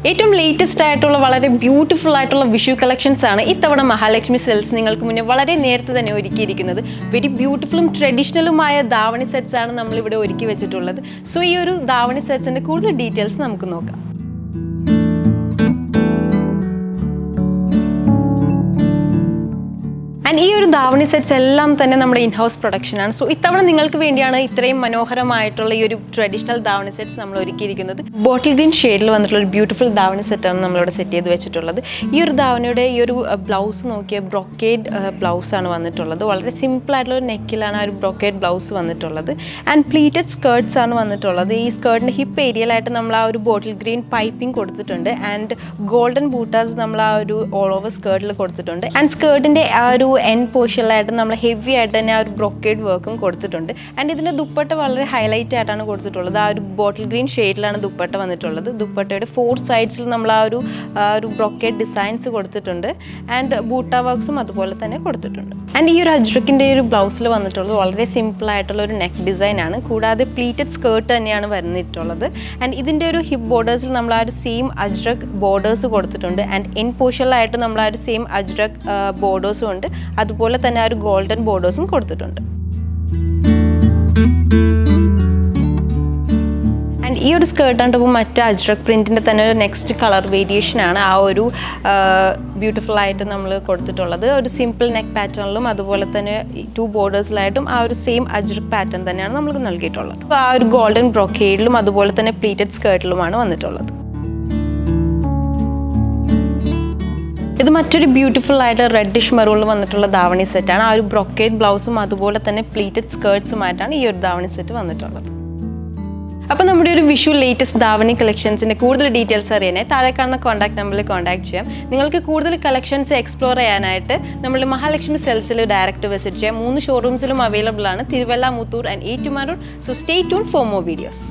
ഏറ്റവും ലേറ്റസ്റ്റ് ആയിട്ടുള്ള വളരെ ബ്യൂട്ടിഫുൾ ആയിട്ടുള്ള വിഷു കളക്ഷൻസ് ആണ് ഇത്തവണ മഹാലക്ഷ്മി സെൽസ് നിങ്ങൾക്ക് മുന്നേ വളരെ നേരത്തെ തന്നെ ഒരുക്കിയിരിക്കുന്നത്. വെരി ബ്യൂട്ടിഫുള്ളും ട്രഡീഷണലുമായ ധാവണി സെറ്റ്സ് ആണ് നമ്മളിവിടെ ഒരുക്കി വെച്ചിട്ടുള്ളത്. സോ ഈ ഒരു ധാവണി സെറ്റ്സിൻ്റെ കൂടുതൽ ഡീറ്റെയിൽസ് നമുക്ക് നോക്കാം. ആൻഡ് ഈ ഒരു ധാവണി സെറ്റ്സ് എല്ലാം തന്നെ നമ്മുടെ ഇൻഹൗസ് പ്രൊഡക്ഷനാണ്. സോ ഇത്തവണ നിങ്ങൾക്ക് വേണ്ടിയാണ് ഇത്രയും മനോഹരമായിട്ടുള്ള ഈ ഒരു ട്രഡീഷണൽ ധാവണി സെറ്റ്സ് നമ്മൾ ഒരുക്കിയിരിക്കുന്നത്. ബോട്ടിൽ ഗ്രീൻ ഷെയ്ഡിൽ വന്നിട്ടുള്ള ഒരു ബ്യൂട്ടിഫുൾ ധാവണി സെറ്റാണ് നമ്മളിവിടെ സെറ്റ് ചെയ്ത് വെച്ചിട്ടുള്ളത്. ഈ ഒരു ധാവണിയുടെ ഈ ഒരു ബ്ലൗസ് നോക്കിയ ബ്രൊക്കേഡ് ബ്ലൗസാണ് വന്നിട്ടുള്ളത്. വളരെ സിമ്പിൾ ആയിട്ടുള്ള ഒരു നെക്കിലാണ് ആ ഒരു ബ്രൊക്കേഡ് ബ്ലൗസ് വന്നിട്ടുള്ളത്. ആൻഡ് പ്ലീറ്റഡ് സ്കേർട്ട്സ് ആണ് വന്നിട്ടുള്ളത്. ഈ സ്കേർട്ടിൻ്റെ ഹിപ്പ് ഏരിയയിലായിട്ട് നമ്മൾ ആ ഒരു ബോട്ടിൽ ഗ്രീൻ പൈപ്പിംഗ് കൊടുത്തിട്ടുണ്ട്. ആൻഡ് ഗോൾഡൻ ബൂട്ടാസ് നമ്മൾ ആ ഒരു ഓൾ ഓവർ സ്കേർട്ടിൽ കൊടുത്തിട്ടുണ്ട്. ആൻഡ് സ്കേർട്ടിൻ്റെ ആ ഒരു എൻഡ് പോർഷനിലായിട്ട് നമ്മൾ ഹെവി ആയിട്ട് തന്നെ ആ ഒരു ബ്രൊക്കേഡ് വർക്കും കൊടുത്തിട്ടുണ്ട്. ആൻഡ് ഇതിൻ്റെ ദുപ്പട്ട വളരെ ഹൈലൈറ്റ് ആയിട്ടാണ് കൊടുത്തിട്ടുള്ളത്. ആ ഒരു ബോട്ടിൽ ഗ്രീൻ ഷെയ്ഡിലാണ് ദുപ്പട്ട വന്നിട്ടുള്ളത്. ദുപ്പട്ടയുടെ 4 സൈഡ്സിൽ നമ്മൾ ആ ഒരു ബ്രൊക്കേഡ് ഡിസൈൻസ് കൊടുത്തിട്ടുണ്ട്. ആൻഡ് ബൂട്ട വർക്ക്സും അതുപോലെ തന്നെ കൊടുത്തിട്ടുണ്ട്. ആൻഡ് ഈ ഒരു അജ്രക്കിൻ്റെ ഒരു ബ്ലൗസിൽ വന്നിട്ടുള്ളത് വളരെ സിമ്പിൾ ആയിട്ടുള്ള ഒരു നെക്ക് ഡിസൈൻ ആണ്. കൂടാതെ പ്ലീറ്റഡ് സ്കേർട്ട് തന്നെയാണ് വന്നിട്ടുള്ളത്. ആൻഡ് ഇതിൻ്റെ ഒരു ഹിപ്പ് ബോർഡേഴ്സിൽ നമ്മൾ ആ ഒരു സെയിം അജ്രക് ബോർഡേഴ്സ് കൊടുത്തിട്ടുണ്ട്. ആൻഡ് എൻഡ് പോർഷനിലായിട്ട് നമ്മൾ ആ ഒരു സെയിം അജ്രക് ബോർഡേഴ്സും ഉണ്ട്. അതുപോലെ തന്നെ ആ ഒരു ഗോൾഡൻ ബോർഡേഴ്സും കൊടുത്തിട്ടുണ്ട്. ആൻഡ് ഈ ഒരു സ്കേർട്ടാണ് ഇപ്പോൾ മറ്റ് അജ്രക് പ്രിൻറ്റിൻ്റെ തന്നെ ഒരു നെക്സ്റ്റ് കളർ വേരിയേഷനാണ് ആ ഒരു ബ്യൂട്ടിഫുൾ ആയിട്ട് നമ്മൾ കൊടുത്തിട്ടുള്ളത്. ഒരു സിമ്പിൾ നെക്ക് പാറ്റേണിലും അതുപോലെ തന്നെ 2 ബോർഡേഴ്സിലായിട്ടും ആ ഒരു സെയിം അജ്രക് പാറ്റേൺ തന്നെയാണ് നമുക്ക് നൽകിയിട്ടുള്ളത്. അപ്പോൾ ആ ഒരു ഗോൾഡൻ ബ്രൊക്കേഡിലും അതുപോലെ തന്നെ പ്ലീറ്റഡ് സ്കേർട്ടിലുമാണ് വന്നിട്ടുള്ളത്. ഇത് മറ്റൊരു ബ്യൂട്ടിഫുൾ ആയിട്ട് റെഡിഷ് മെറൂണിൽ വന്നിട്ടുള്ള ധാവണി സെറ്റാണ്. ആ ഒരു ബ്രൊക്കേഡ് ബ്ലൗസും അതുപോലെ തന്നെ പ്ലീറ്റഡ് സ്കേർട്ട്സുമായിട്ടാണ് ഈ ഒരു ധാവണി സെറ്റ് വന്നിട്ടുള്ളത്. അപ്പോൾ നമ്മുടെ ഒരു വിഷു ലേറ്റസ്റ്റ് ധാവണി കളക്ഷൻസിൻ്റെ കൂടുതൽ ഡീറ്റെയിൽസ് അറിയാനായി താഴെ കാണുന്ന കോൺടാക്ട് നമ്പറിൽ കോൺടാക്ട് ചെയ്യാം. നിങ്ങൾക്ക് കൂടുതൽ കളക്ഷൻസ് എക്സ്പ്ലോർ ചെയ്യാനായിട്ട് നമ്മൾ മഹാലക്ഷ്മി സെൽസിൽ ഡയറക്റ്റ് വിസിറ്റ് ചെയ്യാം. 3 ഷോറൂംസിലും അവൈലബിൾ ആണ്, Thiruvalla, Muthoor and Ettumanoor. So stay tune for more videos.